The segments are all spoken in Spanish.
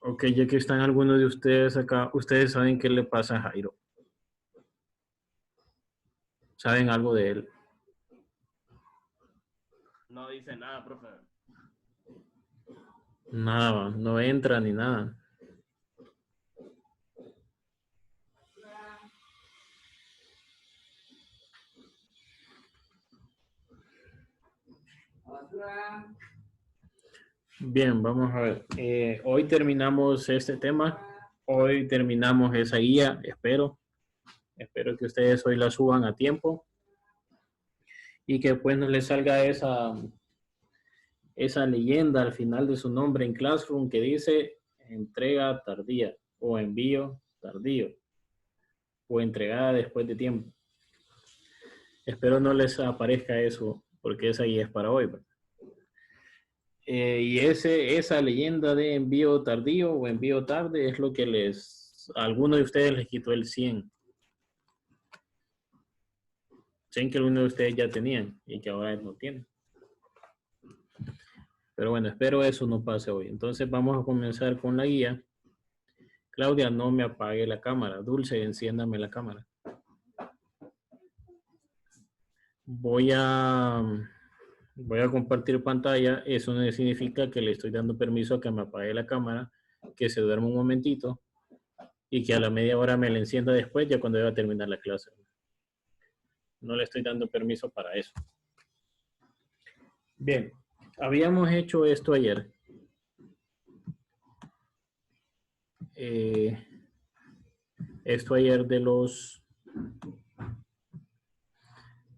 Ok, ya que están algunos de ustedes acá, ustedes saben qué le pasa a Jairo. ¿Saben algo de él? No dice nada, profe. Nada, no entra ni nada. Bien, vamos a ver. Hoy terminamos este tema. Hoy terminamos esa guía, espero. Espero que ustedes hoy la suban a tiempo y que pues no les salga esa leyenda al final de su nombre en Classroom que dice entrega tardía o envío tardío o entregada después de tiempo. Espero no les aparezca eso porque esa guía es para hoy. Y esa leyenda de envío tardío o envío tarde es lo que a alguno de ustedes les quitó el 100. 100 que algunos de ustedes ya tenían y que ahora no tienen. Pero bueno, espero eso no pase hoy. Entonces vamos a comenzar con la guía. Claudia, no me apague la cámara. Dulce, enciéndame la cámara. Voy a compartir pantalla. Eso no significa que le estoy dando permiso a que me apague la cámara, que se duerma un momentito y que a la media hora me la encienda después, ya cuando va a terminar la clase. No le estoy dando permiso para eso. Bien, habíamos hecho esto ayer. Esto ayer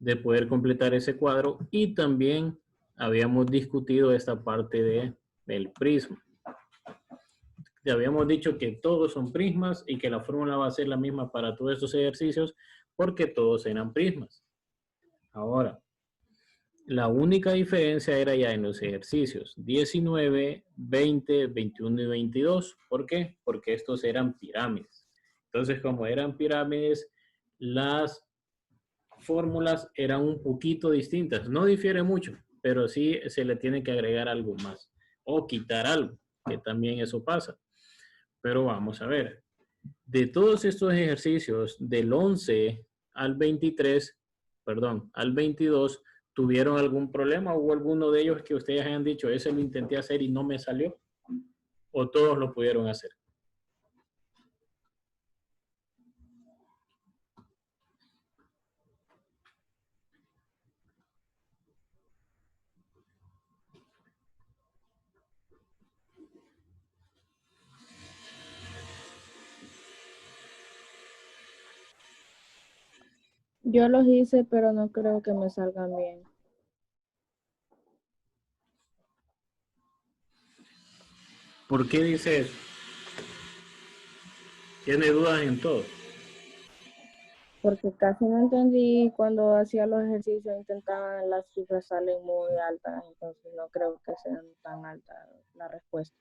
de poder completar ese cuadro y también habíamos discutido esta parte del prisma. Ya habíamos dicho que todos son prismas y que la fórmula va a ser la misma para todos estos ejercicios porque todos eran prismas. Ahora, la única diferencia era ya en los ejercicios 19, 20, 21 y 22. ¿Por qué? Porque estos eran pirámides. Entonces, como eran pirámides, las fórmulas eran un poquito distintas. No difiere mucho, pero sí se le tiene que agregar algo más o quitar algo, que también eso pasa. Pero vamos a ver. De todos estos ejercicios, del 11 al 23, perdón, al 22, ¿tuvieron algún problema? ¿Hubo alguno de ellos que ustedes hayan dicho, ese lo intenté hacer y no me salió? ¿O todos lo pudieron hacer? Yo los hice, pero no creo que me salgan bien. ¿Por qué dice eso? ¿Tiene dudas en todo? Porque casi no entendí cuando hacía los ejercicios, intentaban, las cifras salen muy altas, entonces no creo que sean tan altas la respuesta.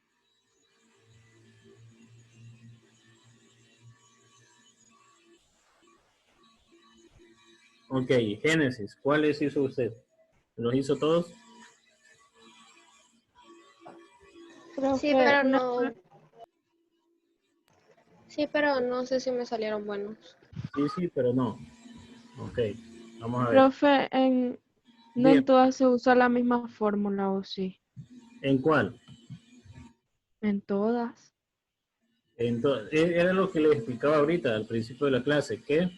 Ok, Génesis, ¿cuáles hizo usted? ¿Los hizo todos? Sí, pero no. Sí, pero no sé si me salieron buenos. Sí, pero no. Ok, vamos a ver. Profe, no en todas se usa la misma fórmula, ¿o sí? ¿En cuál? En todas. Entonces, era lo que le explicaba ahorita al principio de la clase, que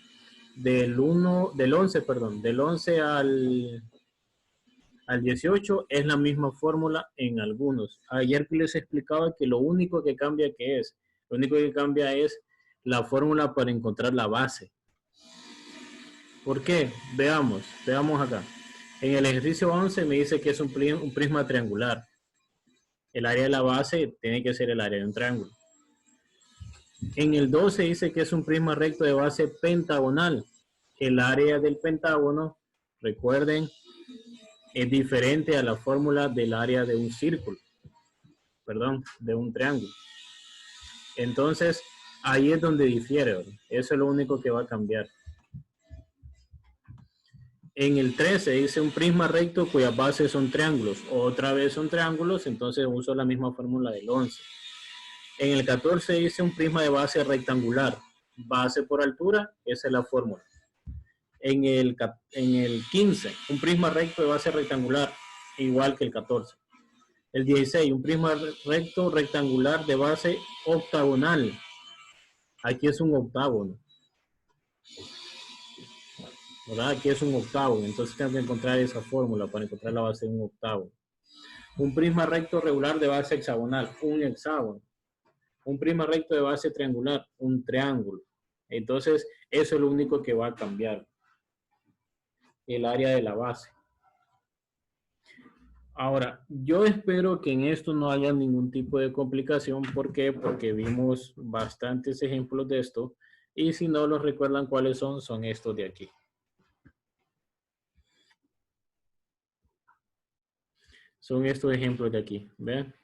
del 11 al 18 es la misma fórmula en algunos. Ayer les explicaba que lo único que cambia es la fórmula para encontrar la base. ¿Por qué? Veamos acá. En el ejercicio 11 me dice que es un prisma triangular. El área de la base tiene que ser el área de un triángulo. En el 12 dice que es un prisma recto de base pentagonal. El área del pentágono, recuerden, es diferente a la fórmula del área de un círculo. Perdón, de un triángulo. Entonces, ahí es donde difiere, ¿verdad? Eso es lo único que va a cambiar. En el 13 dice un prisma recto cuyas bases son triángulos. Otra vez son triángulos, entonces uso la misma fórmula del 11. En el 14 dice un prisma de base rectangular. Base por altura, esa es la fórmula. En el 15, un prisma recto de base rectangular, igual que el 14. El 16, un prisma recto rectangular de base octagonal. Aquí es un octágono. ¿Verdad? Aquí es un octágono. Entonces tengo que encontrar esa fórmula para encontrar la base de un octágono. Un prisma recto regular de base hexagonal, un hexágono. Un prisma recto de base triangular, un triángulo. Entonces, eso es lo único que va a cambiar. El área de la base. Ahora, yo espero que en esto no haya ningún tipo de complicación. ¿Por qué? Porque vimos bastantes ejemplos de esto. Y si no los recuerdan cuáles son estos de aquí. Son estos ejemplos de aquí. ¿Ven?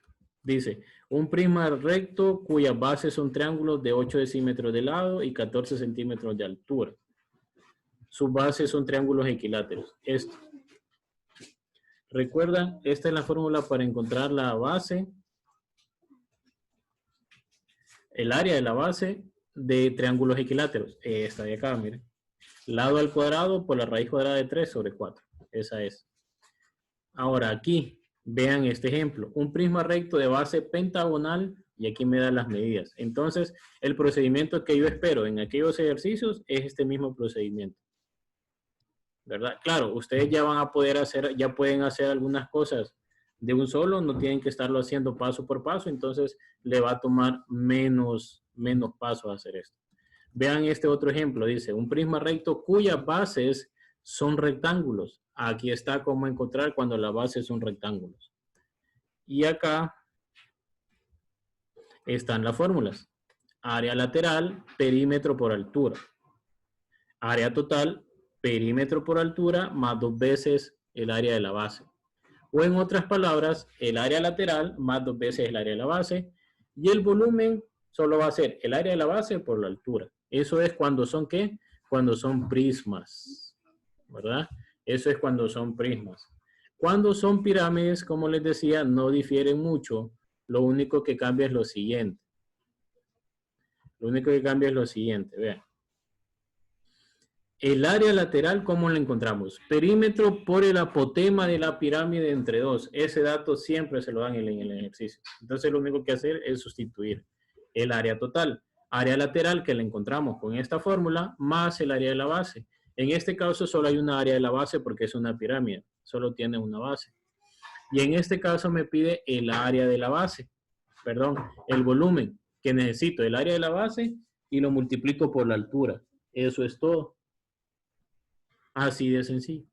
Dice, un prisma recto cuyas bases son triángulos de 8 decímetros de lado y 14 centímetros de altura. Sus bases son triángulos equiláteros. Esto. Recuerdan, esta es la fórmula para encontrar la base, el área de la base de triángulos equiláteros. Esta de acá, miren. Lado al cuadrado por la raíz cuadrada de 3 sobre 4. Esa es. Ahora aquí, vean este ejemplo. Un prisma recto de base pentagonal y aquí me dan las medidas. Entonces, el procedimiento que yo espero en aquellos ejercicios es este mismo procedimiento. ¿Verdad? Claro, ustedes ya van a poder hacer, ya pueden hacer algunas cosas de un solo, no tienen que estarlo haciendo paso por paso, entonces le va a tomar menos pasos hacer esto. Vean este otro ejemplo, dice, un prisma recto cuyas bases son rectángulos. Aquí está cómo encontrar cuando las bases son rectángulos. Y acá están las fórmulas. Área lateral, perímetro por altura. Área total, perímetro por altura más 2 veces el área de la base. O en otras palabras, el área lateral más 2 veces el área de la base. Y el volumen solo va a ser el área de la base por la altura. Eso es cuando son, ¿qué? Cuando son prismas, ¿verdad? Eso es cuando son prismas. Cuando son pirámides, como les decía, no difieren mucho. Lo único que cambia es lo siguiente. Lo único que cambia es lo siguiente, vean. El área lateral, ¿cómo la encontramos? Perímetro por el apotema de la pirámide entre 2. Ese dato siempre se lo dan en el ejercicio. Entonces lo único que hacer es sustituir el área total. Área lateral que la encontramos con esta fórmula más el área de la base. En este caso solo hay una área de la base porque es una pirámide. Solo tiene una base. Y en este caso me pide el área de la base. Perdón, el volumen que necesito. El área de la base y lo multiplico por la altura. Eso es todo. Así de sencillo.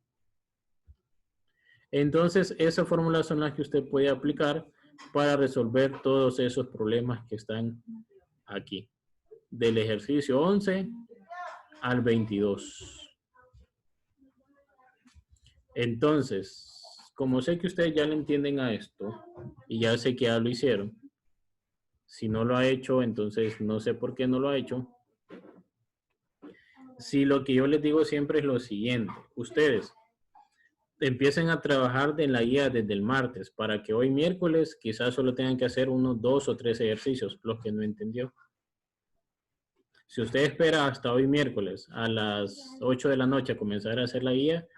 Entonces, esas fórmulas son las que usted puede aplicar para resolver todos esos problemas que están aquí. Del ejercicio 11 al 22. Entonces, como sé que ustedes ya le entienden a esto, y ya sé que ya lo hicieron, si no lo ha hecho, entonces no sé por qué no lo ha hecho. Si lo que yo les digo siempre es lo siguiente, ustedes empiecen a trabajar en la guía desde el martes para que hoy miércoles quizás solo tengan que hacer unos 2 o 3 ejercicios, los que no entendió. Si usted espera hasta hoy miércoles a las 8 de la noche a comenzar a hacer la guía,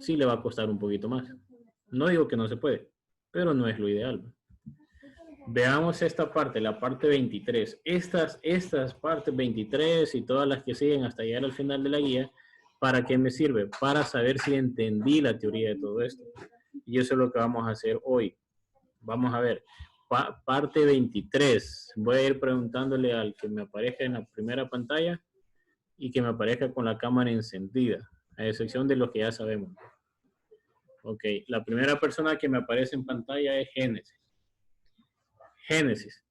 sí le va a costar un poquito más. No digo que no se puede, pero no es lo ideal. Veamos esta parte, la parte 23. Estas partes 23 y todas las que siguen hasta llegar al final de la guía, ¿para qué me sirve? Para saber si entendí la teoría de todo esto. Y eso es lo que vamos a hacer hoy. Vamos a ver. Parte 23. Voy a ir preguntándole al que me aparezca en la primera pantalla y que me aparezca con la cámara encendida, a excepción de los que ya sabemos. Ok, la primera persona que me aparece en pantalla es Génesis. Génesis,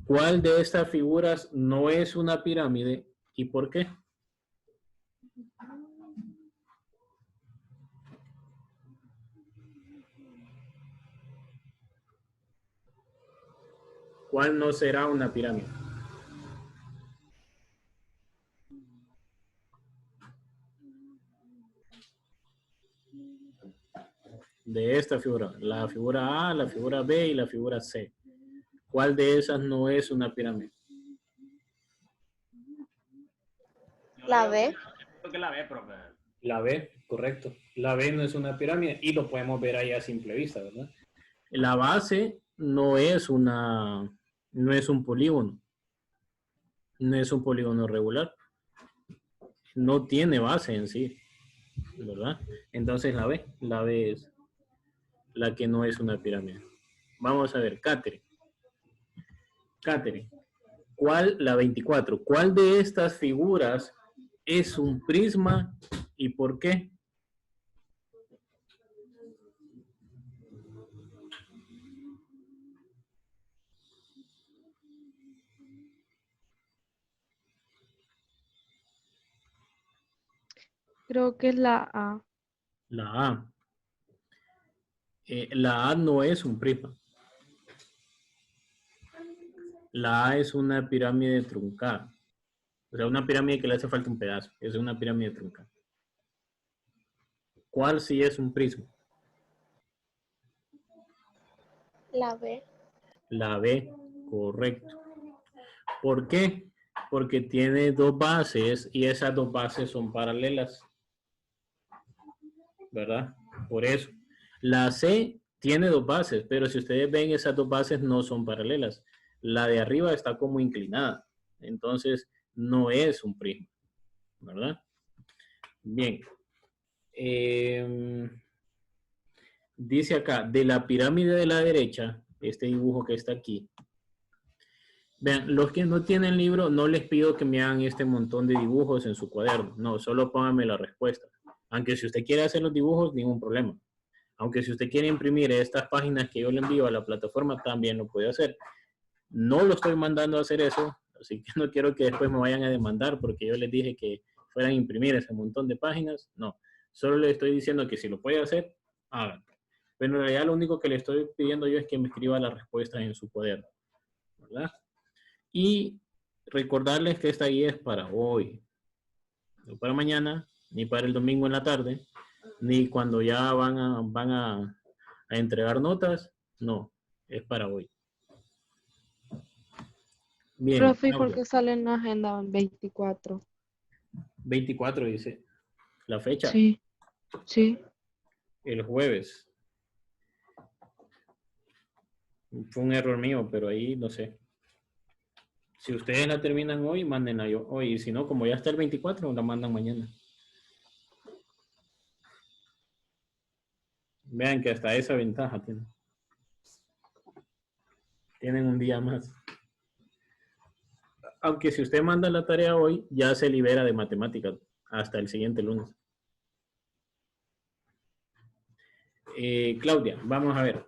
¿cuál de estas figuras no es una pirámide y por qué? ¿Cuál no será una pirámide? De esta figura, la figura A, la figura B y la figura C. ¿Cuál de esas no es una pirámide? La B. Creo que la B, profe. La B, correcto. La B no es una pirámide y lo podemos ver ahí a simple vista, ¿verdad? La base no es no es un polígono. No es un polígono regular. No tiene base en sí, ¿verdad? Entonces la B es la que no es una pirámide. Vamos a ver, Catherine, la 24, ¿cuál de estas figuras es un prisma y por qué? Creo que es la A. La A. La A no es un prisma. La A es una pirámide truncada. O sea, una pirámide que le hace falta un pedazo. Es una pirámide truncada. ¿Cuál sí es un prisma? La B. La B, correcto. ¿Por qué? Porque tiene dos bases y esas dos bases son paralelas. ¿Verdad? Por eso. La C tiene dos bases, pero si ustedes ven, esas dos bases no son paralelas. La de arriba está como inclinada. Entonces, no es un prisma. ¿Verdad? Bien. Dice acá, de la pirámide de la derecha, este dibujo que está aquí. Vean, los que no tienen libro, no les pido que me hagan este montón de dibujos en su cuaderno. No, solo pónganme la respuesta. Aunque si usted quiere hacer los dibujos, ningún problema. Aunque si usted quiere imprimir estas páginas que yo le envío a la plataforma, también lo puede hacer. No lo estoy mandando a hacer eso, así que no quiero que después me vayan a demandar porque yo les dije que fueran a imprimir ese montón de páginas. No, solo le estoy diciendo que si lo puede hacer, háganlo. Pero en realidad lo único que le estoy pidiendo yo es que me escriba la respuesta en su cuaderno, ¿verdad? Y recordarles que esta guía es para hoy, no para mañana, ni para el domingo en la tarde, ni cuando ya van a entregar notas, no, es para hoy. Bien, Profe, ¿y por Claudia, qué sale en la agenda 24? 24 dice la fecha, Sí, sí. el jueves. Fue un error mío, pero ahí no sé. Si ustedes la terminan hoy, mándenla yo hoy. Y si no, como ya está el 24, la mandan mañana. Vean que hasta esa ventaja tienen. Tienen un día más. Aunque si usted manda la tarea hoy, ya se libera de matemáticas hasta el siguiente lunes. Claudia, vamos a ver.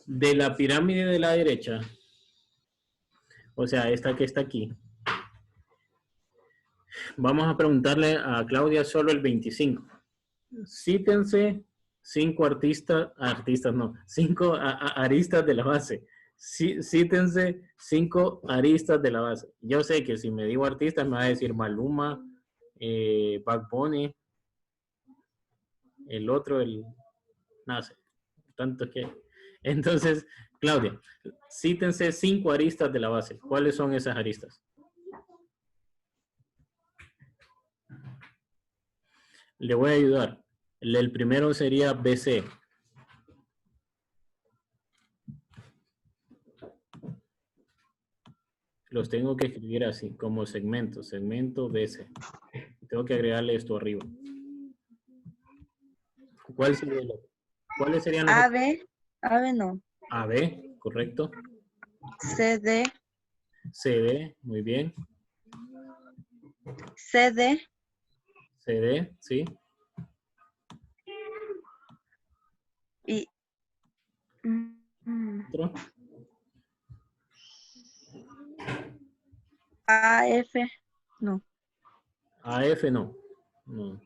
De la pirámide de la derecha, o sea, esta que está aquí, vamos a preguntarle a Claudia solo el 25. Cítense 5 aristas de la base. Cítense 5 aristas de la base. Yo sé que si me digo artistas me va a decir Maluma, Bad Bunny, el otro, no sé, tanto que. Entonces, Claudia, cítense 5 aristas de la base. ¿Cuáles son esas aristas? Le voy a ayudar. El primero sería BC. Los tengo que escribir así, como segmento BC. Tengo que agregarle esto arriba. ¿Cuáles serían los AB no. AB, correcto. CD, CD, muy bien. CD, CD, sí. y Otro. AF, no. AF no. No.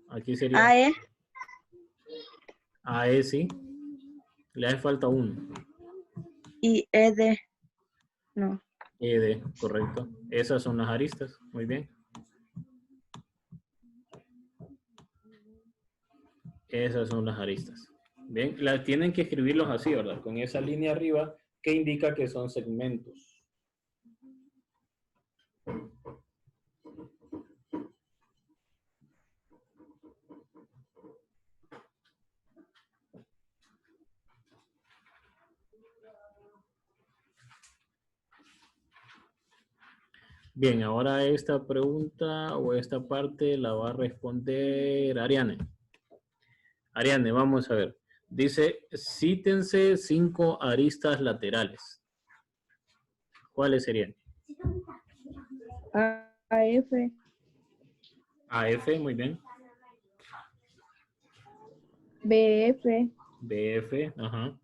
Aquí sería AE, AE, sí. Le hace falta uno. y ED, no. ED, correcto. Esas son las aristas. Muy bien. Esas son las aristas. Bien, tienen que escribirlos así, ¿verdad? Con esa línea arriba que indica que son segmentos. Bien, ahora esta pregunta o esta parte la va a responder Ariane. Ariane, vamos a ver. Dice, cítense 5 aristas laterales. ¿Cuáles serían? AF, AF, muy bien. BF, BF, ajá.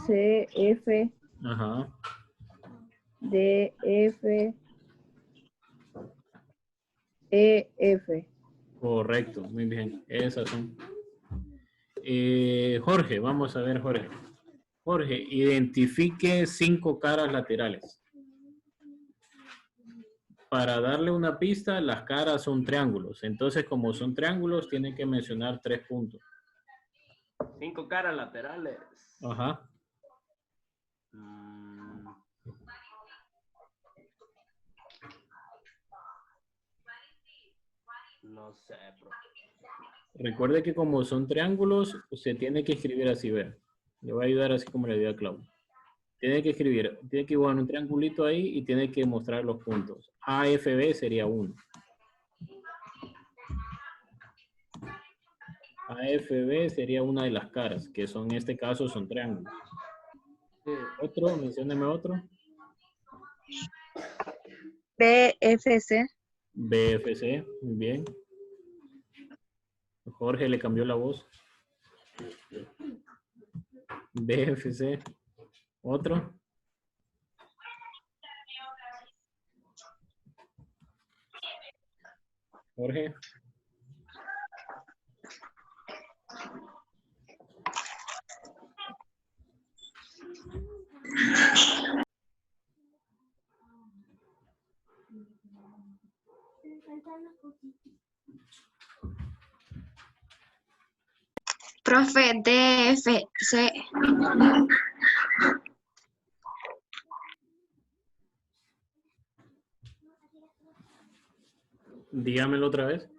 CF, Ajá. DF, EF. Correcto, muy bien. Esas son. Jorge, vamos a ver, Jorge. Jorge, identifique 5 caras laterales. Para darle una pista, las caras son triángulos. Entonces, como son triángulos, tienen que mencionar 3 puntos. 5 caras laterales. Ajá. No sé, profe. Recuerde que como son triángulos, se tiene que escribir así, ver. Le voy a ayudar así como le dio a Claudio. Tiene que escribir, tiene que dibujar un triangulito ahí y tiene que mostrar los puntos. AFB sería 1. AFB sería una de las caras, que son en este caso son triángulos. Otro, mencióneme otro. BFC, BFC, muy bien. Jorge le cambió la voz. BFC. Otro. Jorge. Profe, DFC. Dígamelo otra vez.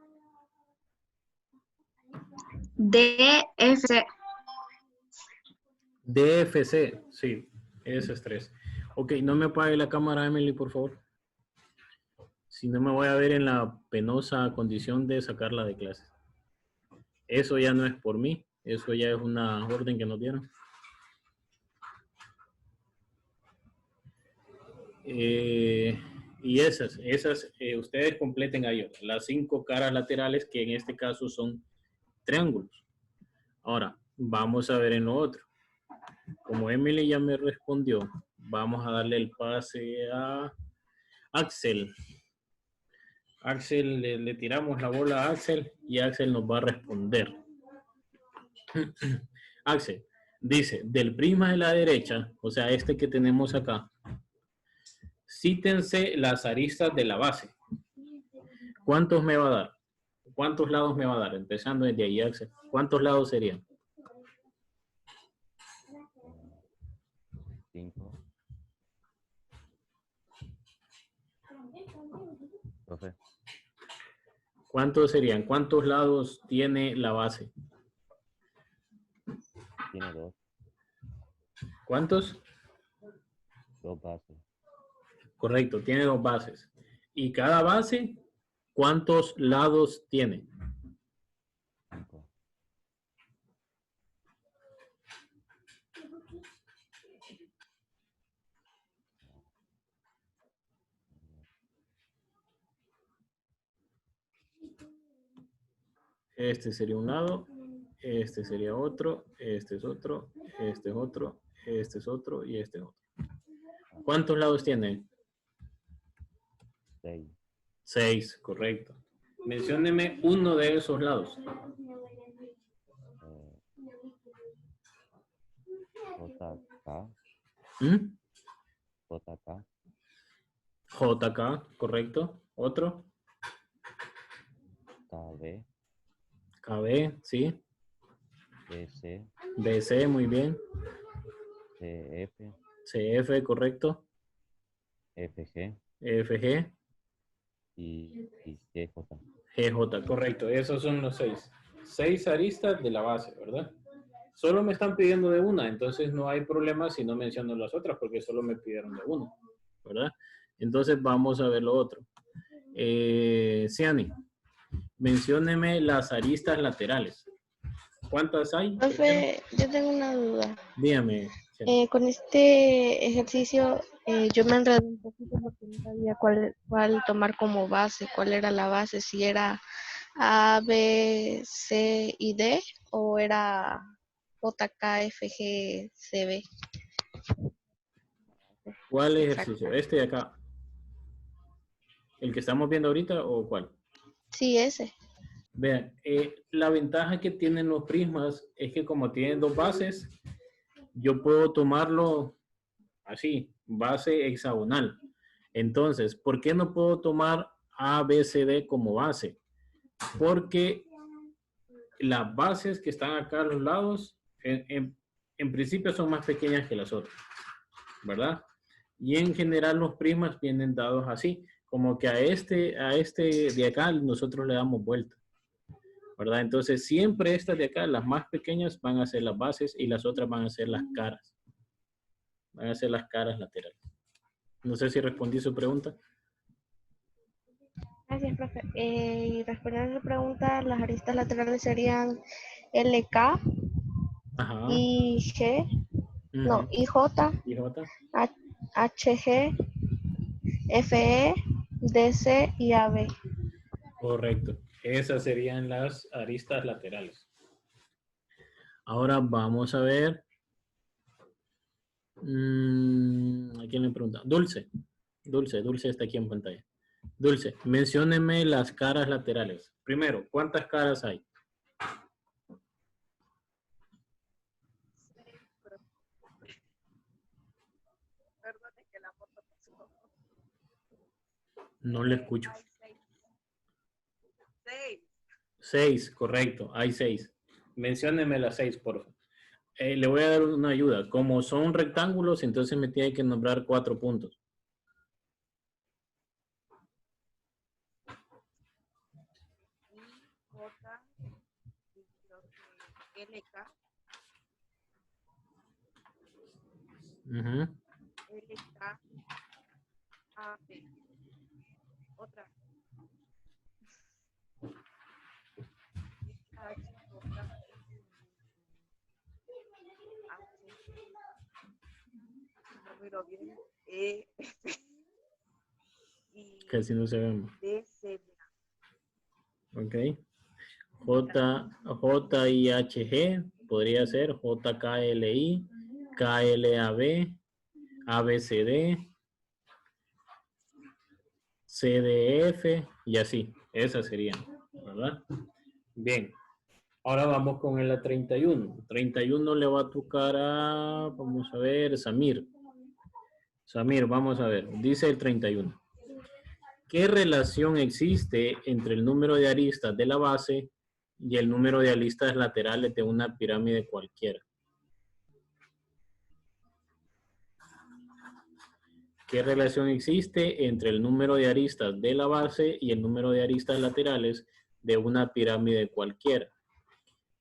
DFC. DFC, sí, ese es 3. Ok, no me apague la cámara, Emily, por favor. Si no me voy a ver en la penosa condición de sacarla de clase. Eso ya no es por mí, eso ya es una orden que nos dieron. Y esas ustedes completen ahí las 5 caras laterales que en este caso son triángulos. Ahora, vamos a ver en lo otro. Como Emily ya me respondió, vamos a darle el pase a Axel. Axel, le tiramos la bola a Axel y Axel nos va a responder. Axel, dice, del prisma de la derecha, o sea, este que tenemos acá, cítense las aristas de la base. ¿Cuántos me va a dar? ¿Cuántos lados me va a dar? Empezando desde ahí, Axel. ¿Cuántos lados serían? 5. Profe, ¿Cuántos serían? ¿Cuántos lados tiene la base? tiene 2. ¿Cuántos? 2 bases. Correcto, tiene 2 bases. ¿Y cada base cuántos lados tiene? 5. Este sería un lado, este sería otro, este es otro, este es otro, este es otro y este es otro. ¿Cuántos lados tiene? 6. 6, correcto. Mencióneme uno de esos lados. JK. ¿Mm? JK. JK, correcto. ¿Otro? KB. KB, sí. BC, BC, muy bien. CF, CF, correcto. FG FG, y GJ. GJ, correcto. Esos son los 6. 6 aristas de la base, ¿verdad? Solo me están pidiendo de una, entonces no hay problema si no menciono las otras, porque solo me pidieron de una, ¿verdad? Entonces vamos a ver lo otro. Ciani, mencióneme las aristas laterales. ¿Cuántas hay? Profe, yo tengo una duda. Dígame, Ciani. Con este ejercicio yo me enredé un poquito porque no sabía cuál tomar como base, cuál era la base, si era A, B, C y D o era J, K, F, G, C, B. ¿Cuál Exacto. ejercicio? ¿Este de acá? ¿El que estamos viendo ahorita o cuál? Sí, ese. Vean, la ventaja que tienen los prismas es que como tienen dos bases, yo puedo tomarlo así, base hexagonal. Entonces, ¿por qué no puedo tomar A, B, C, D como base? Porque las bases que están acá a los lados, en principio son más pequeñas que las otras, ¿verdad? Y en general los prismas vienen dados así, como que a este de acá nosotros le damos vuelta, ¿verdad? Entonces siempre estas de acá, las más pequeñas, van a ser las bases y las otras van a ser las caras. Van a ser las caras laterales. No sé si respondí su pregunta. Gracias, profe. Y respondiendo a su pregunta, las aristas laterales serían LK, Ajá. IG, no, Ujú. IJ, IJ. HG, FE, DC y AB. Correcto. Esas serían las aristas laterales. Ahora vamos a ver. ¿A quién le pregunta? Dulce. Dulce está aquí en pantalla. Dulce, mencióneme las caras laterales. Primero, ¿cuántas caras hay? No le escucho. 6, correcto. Hay 6. Mencióneme las 6, por favor. Le voy a dar una ayuda. Como son rectángulos, entonces me tiene que nombrar 4 puntos. LK, Ujú. LK, AB. Otra. No miro bien. Casi no se ve. DC. Ok. J-I-H-G podría ser J-K-L-I, K-L-A-B, A-B-C-D, C-D-F y así. Esas serían, ¿verdad? Bien. Ahora vamos con el 31. 31 le va a tocar a, vamos a ver, Samir. Samir, vamos a ver. Dice el 31. ¿Qué relación existe entre el número de aristas de la base y el número de aristas laterales de una pirámide cualquiera? ¿Qué relación existe entre el número de aristas de la base y el número de aristas laterales de una pirámide cualquiera?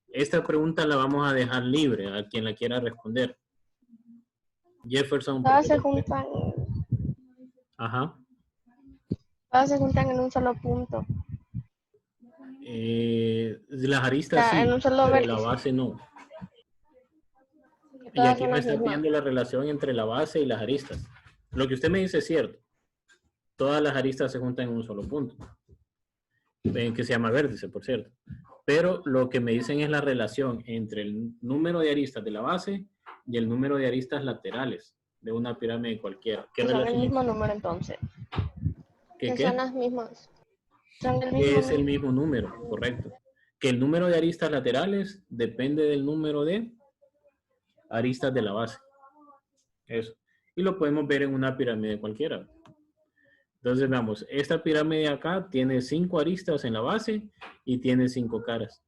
Esta pregunta la vamos a dejar libre a quien la quiera responder. Jefferson. Todas se juntan, Ajá. todas se juntan en un solo punto. Las O aristas sea, sí, en un solo pero la vértice. base no. Y Todas aquí son me las está mismas. pidiendo la relación entre la base y las aristas. Lo que usted me dice es cierto. Todas las aristas se juntan en un solo punto. Que se llama vértice, por cierto. Pero lo que me dicen es la relación entre el número de aristas de la base y el número de aristas laterales de una pirámide cualquiera. ¿Qué Que son el relación mismo existe? número entonces. ¿Qué Que son qué? las mismas. Son el mismo Es el número. mismo número, correcto. Que el número de aristas laterales depende del número de aristas de la base. Eso. Y lo podemos ver en una pirámide cualquiera. Entonces veamos, esta pirámide acá tiene 5 aristas en la base y tiene 5 caras.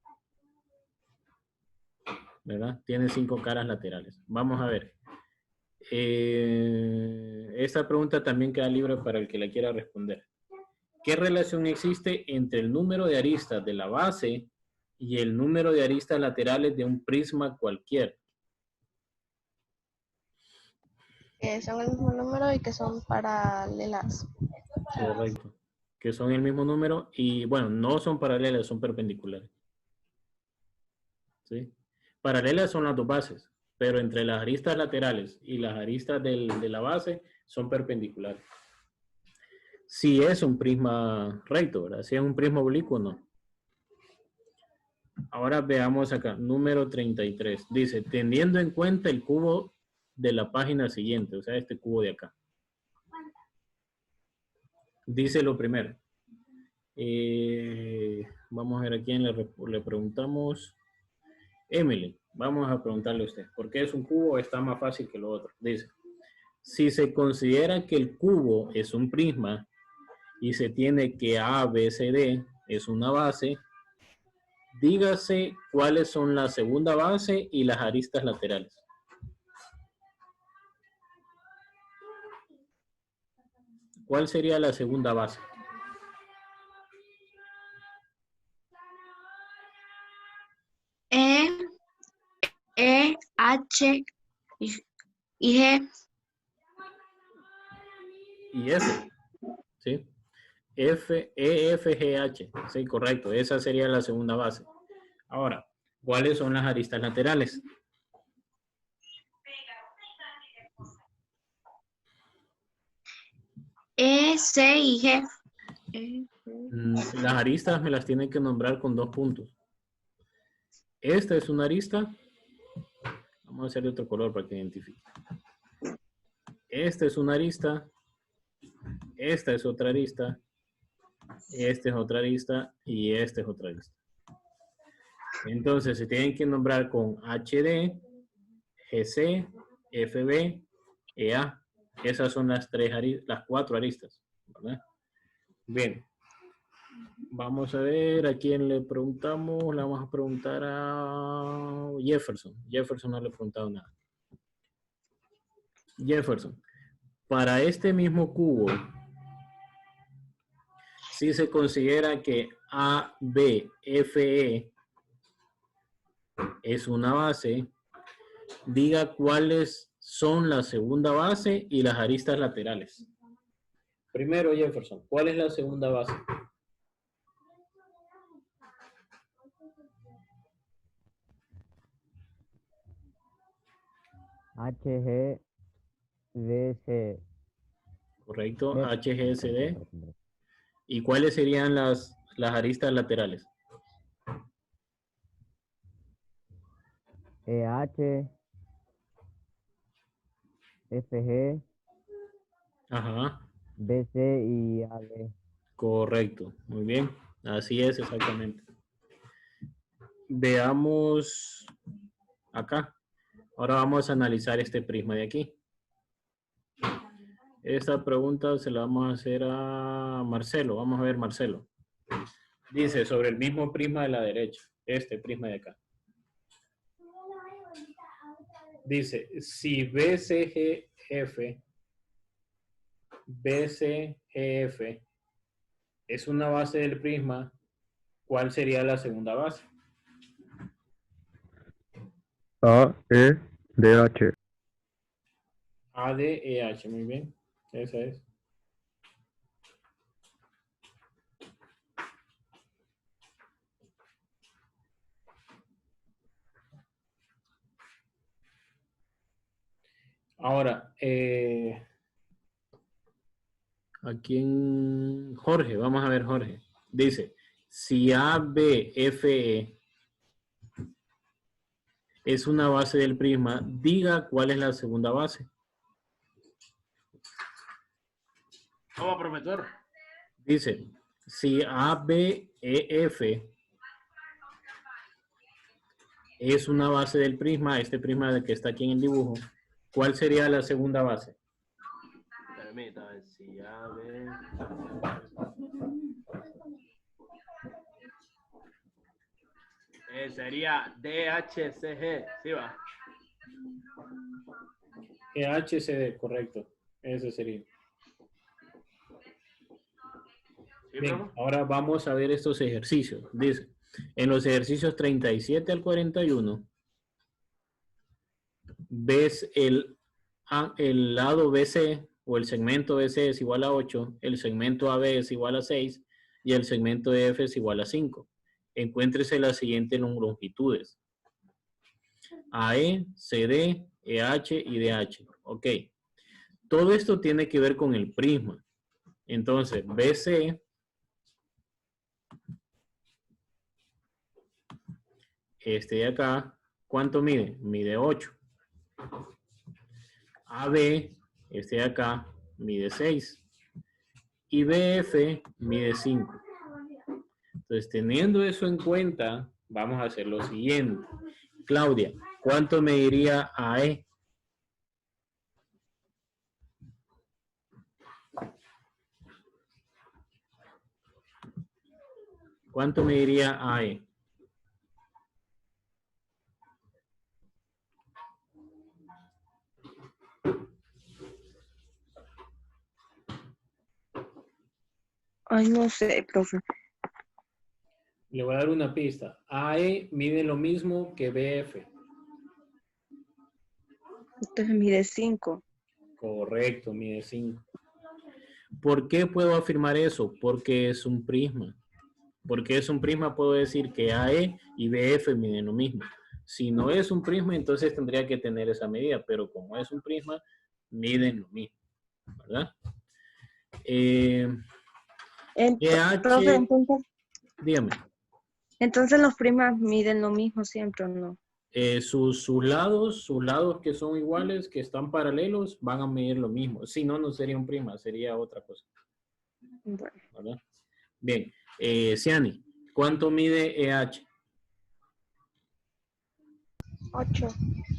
¿verdad? Tiene 5 caras laterales. Vamos a ver. Esta pregunta también queda libre para el que la quiera responder. ¿Qué relación existe entre el número de aristas de la base y el número de aristas laterales de un prisma cualquiera? Que son el mismo número y que son paralelas. Correcto. Que son el mismo número y, bueno, no son paralelas, son perpendiculares. ¿Sí? Paralelas son las dos bases, pero entre las aristas laterales y las aristas de la base son perpendiculares. Si es un prisma recto, ¿verdad? Si es un prisma oblicuo, no. Ahora veamos acá, número 33. Dice, teniendo en cuenta el cubo de la página siguiente, o sea, este cubo de acá. Dice lo primero. Vamos a ver a quién le preguntamos. Emily, vamos a preguntarle a usted, ¿por qué es un cubo? Está más fácil que lo otro. Dice, si se considera que el cubo es un prisma y se tiene que A, B, C, D es una base, dígase cuáles son la segunda base y las aristas laterales. ¿Cuál sería la segunda base? E, H y G. Y F, ¿sí? F, E, F, G, H. Sí, correcto. Esa sería la segunda base. Ahora, ¿cuáles son las aristas laterales? E, C y G. Las aristas me las tienen que nombrar con 2 puntos. Esta es una arista. Vamos a hacerle otro color para que identifique. Esta es una arista. Esta es otra arista. Esta es otra arista. Y esta es otra arista. Entonces se tienen que nombrar con HD, GC, FB, EA. Esas son las 4 aristas, ¿verdad? Bien. Vamos a ver a quién le preguntamos. Le vamos a preguntar a Jefferson. Jefferson no le he preguntado nada. Jefferson, para este mismo cubo, si se considera que ABFE es una base, diga cuáles son la segunda base y las aristas laterales. Primero, Jefferson, ¿cuál es la segunda base? HGDC. Correcto, HGSD. ¿Y cuáles serían las aristas laterales? EH, FG, Ajá, BC y AB. correcto, muy bien, así es exactamente. Veamos acá. Ahora vamos a analizar este prisma de aquí. Esta pregunta se la vamos a hacer a Marcelo. Vamos a ver, Marcelo. Dice sobre el mismo prisma de la derecha, este prisma de acá. Dice, si BCGF es una base del prisma, ¿cuál sería la segunda base? AEDH. ADEH, muy bien. Esa es. Ahora, aquí en Jorge, vamos a ver Jorge. Dice, si ABFE es una base del prisma, diga cuál es la segunda base. ¿Cómo, profesor? Dice, si ABEF es una base del prisma, este prisma que está aquí en el dibujo, ¿cuál sería la segunda base? Permítame, si A, B. Sería DHCG, ¿sí va? EHCD, correcto. Ese sería. ¿Sí, Bien, profe? ahora vamos a ver estos ejercicios. Dice, en los ejercicios 37 al 41, ves el lado BC o el segmento BC es igual a 8, el segmento AB es igual a 6 y el segmento EF es igual a 5. Encuéntrese las siguientes longitudes. AE, CD, EH y DH. Ok. Todo esto tiene que ver con el prisma. Entonces, BC este de acá, ¿cuánto mide? Mide 8. AB, este de acá, mide 6. Y BF mide 5. Entonces, teniendo eso en cuenta, vamos a hacer lo siguiente. Claudia, ¿cuánto mediría AE? ¿Cuánto mediría AE? Ay, no sé, profe. Le voy a dar una pista. AE mide lo mismo que BF. Entonces mide 5. Correcto, mide 5. ¿Por qué puedo afirmar eso? Porque es un prisma. Porque es un prisma, puedo decir que AE y BF miden lo mismo. Si no es un prisma, entonces tendría que tener esa medida, pero como es un prisma, miden lo mismo, ¿verdad? Profe, EH, dígame. entonces los primas miden lo mismo siempre, ¿o no? Sus lados que son iguales, que están paralelos, van a medir lo mismo. Si no, no sería un prisma, sería otra cosa. Bueno. ¿Verdad? Bien. Ciani, ¿cuánto mide EH? 8.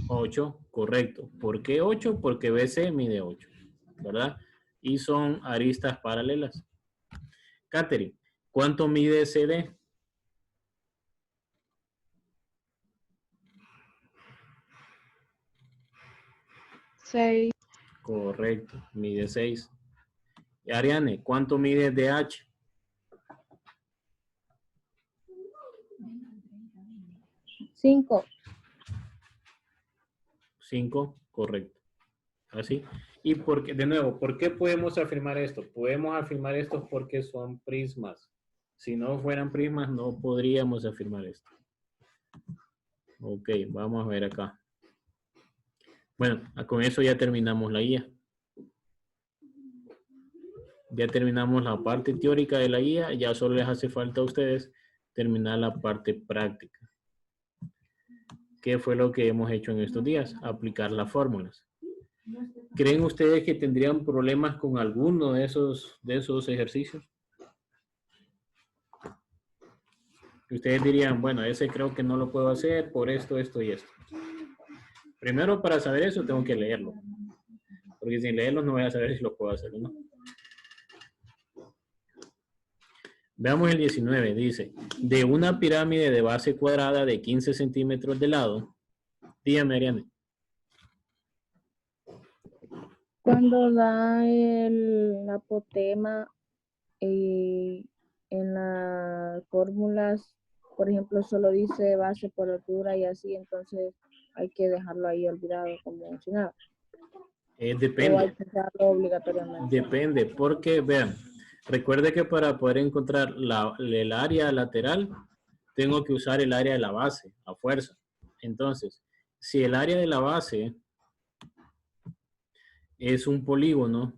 8, correcto. ¿Por qué 8? Porque BC mide 8, ¿verdad? Y son aristas paralelas. Catherine, ¿cuánto mide CD? 6. Correcto, mide 6. Ariane, ¿cuánto mide DH? 5. 5, correcto. Así. Y porque, de nuevo, ¿por qué podemos afirmar esto? Podemos afirmar esto porque son prismas. Si no fueran prismas, no podríamos afirmar esto. Ok, vamos a ver acá. Bueno, con eso ya terminamos la guía. Ya terminamos la parte teórica de la guía. Ya solo les hace falta a ustedes terminar la parte práctica. ¿Qué fue lo que hemos hecho en estos días? Aplicar las fórmulas. ¿Creen ustedes que tendrían problemas con alguno de esos ejercicios? Ustedes dirían, bueno, ese creo que no lo puedo hacer por esto, esto y esto. Primero, para saber eso, tengo que leerlo. Porque sin leerlo no voy a saber si lo puedo hacer o no. Veamos el 19. Dice, de una pirámide de base cuadrada de 15 centímetros de lado. Dígame, Ariane. Cuando da el apotema en las fórmulas, por ejemplo, solo dice base por altura y así, entonces hay que dejarlo ahí olvidado como si nada. O hay Depende. que usarlo obligatoriamente. Depende, porque vean, recuerde que para poder encontrar el área lateral, tengo que usar el área de la base, a fuerza. Entonces, si el área de la base es un polígono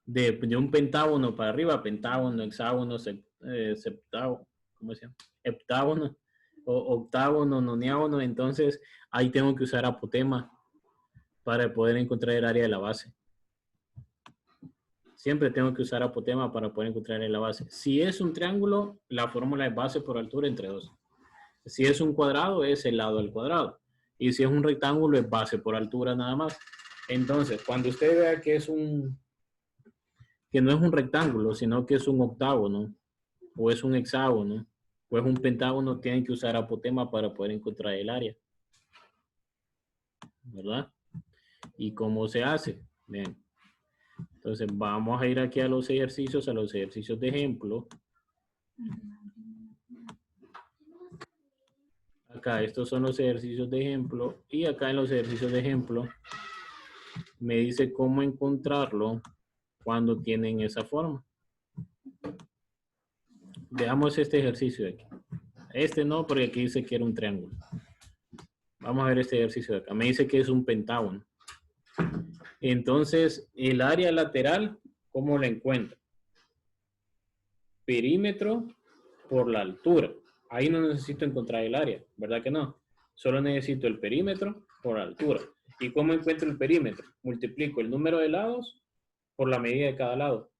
de un pentágono para arriba, pentágono, hexágono, septágono, ¿cómo se llama? Heptágono, o octágono, noneágono, entonces ahí tengo que usar apotema para poder encontrar el área de la base. Siempre tengo que usar apotema para poder encontrar en la base. Si es un triángulo, la fórmula es base por altura entre 2. Si es un cuadrado, es el lado del cuadrado. Y si es un rectángulo, es base por altura nada más. Entonces, cuando usted vea que que no es un rectángulo, sino que es un octágono o es un hexágono, Pues un pentágono tienen que usar apotema para poder encontrar el área. ¿Verdad? ¿Y cómo se hace? Bien. Entonces vamos a ir aquí a los ejercicios de ejemplo. Acá estos son los ejercicios de ejemplo y acá en los ejercicios de ejemplo me dice cómo encontrarlo cuando tienen esa forma. Veamos este ejercicio de aquí. Este no, porque aquí dice que era un triángulo. Vamos a ver este ejercicio de acá. Me dice que es un pentágono. Entonces, el área lateral, ¿cómo la encuentro? Perímetro por la altura. Ahí no necesito encontrar el área, ¿verdad que no? Solo necesito el perímetro por la altura. ¿Y cómo encuentro el perímetro? Multiplico el número de lados por la medida de cada lado.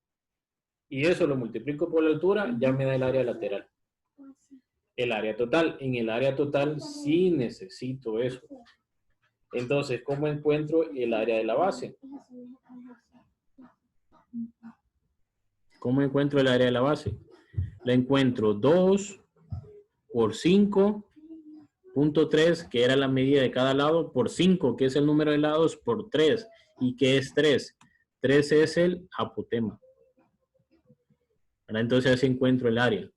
Y eso lo multiplico por la altura, ya me da el área lateral. El área total. En el área total sí necesito eso. Entonces, ¿cómo encuentro el área de la base? ¿Cómo encuentro el área de la base? La encuentro 2 por 5.3, que era la medida de cada lado, por 5, que es el número de lados, por 3. ¿Y qué es 3? 3 es el apotema. Entonces así encuentro el área.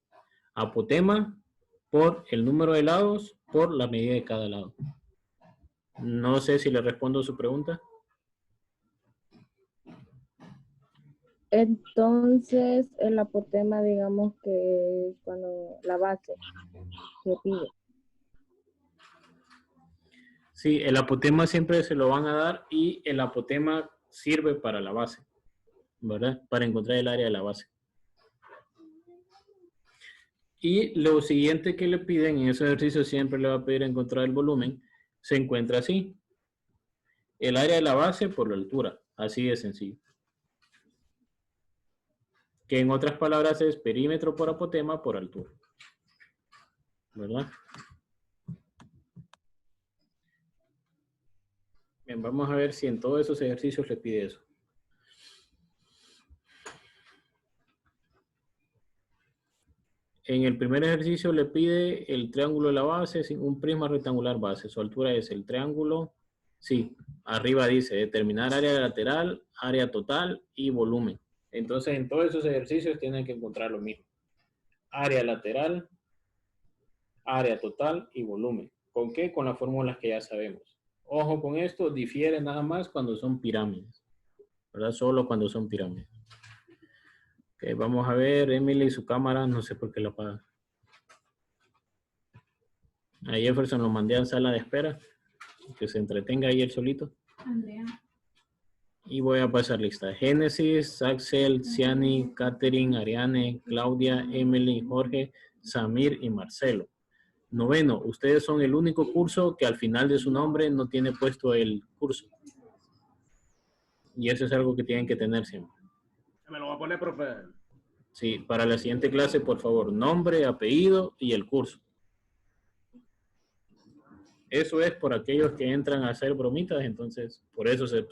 Apotema por el número de lados por la medida de cada lado. No sé si le respondo a su pregunta. Entonces, el apotema, digamos que es cuando la base se pide. Sí, el apotema siempre se lo van a dar y el apotema sirve para la base, ¿verdad? Para encontrar el área de la base. Y lo siguiente que le piden en ese ejercicio siempre le va a pedir encontrar el volumen. Se encuentra así. El área de la base por la altura. Así de sencillo. Que en otras palabras es perímetro por apotema por altura. ¿Verdad? Bien, vamos a ver si en todos esos ejercicios le pide eso. En el primer ejercicio le pide el triángulo de la base sin un prisma rectangular base. Su altura es el triángulo. Sí, arriba dice determinar área lateral, área total y volumen. Entonces en todos esos ejercicios tienen que encontrar lo mismo. Área lateral, área total y volumen. ¿Con qué? Con las fórmulas que ya sabemos. Ojo con esto, difiere nada más cuando son pirámides. ¿Verdad? Solo cuando son pirámides. Okay, vamos a ver, Emily, su cámara, no sé por qué la apaga. A Jefferson lo mandé a sala de espera, que se entretenga ahí él solito. Andrea. Y voy a pasar lista. Génesis, Axel, Ciani, Catherine, Ariane, Claudia, Emily, Jorge, Samir y Marcelo. Noveno, ustedes son el único curso que al final de su nombre no tiene puesto el curso. Y eso es algo que tienen que tener siempre. Me lo va a poner, profe. Sí, para la siguiente clase, por favor, nombre, apellido y el curso. Eso es por aquellos que entran a hacer bromitas, entonces por eso se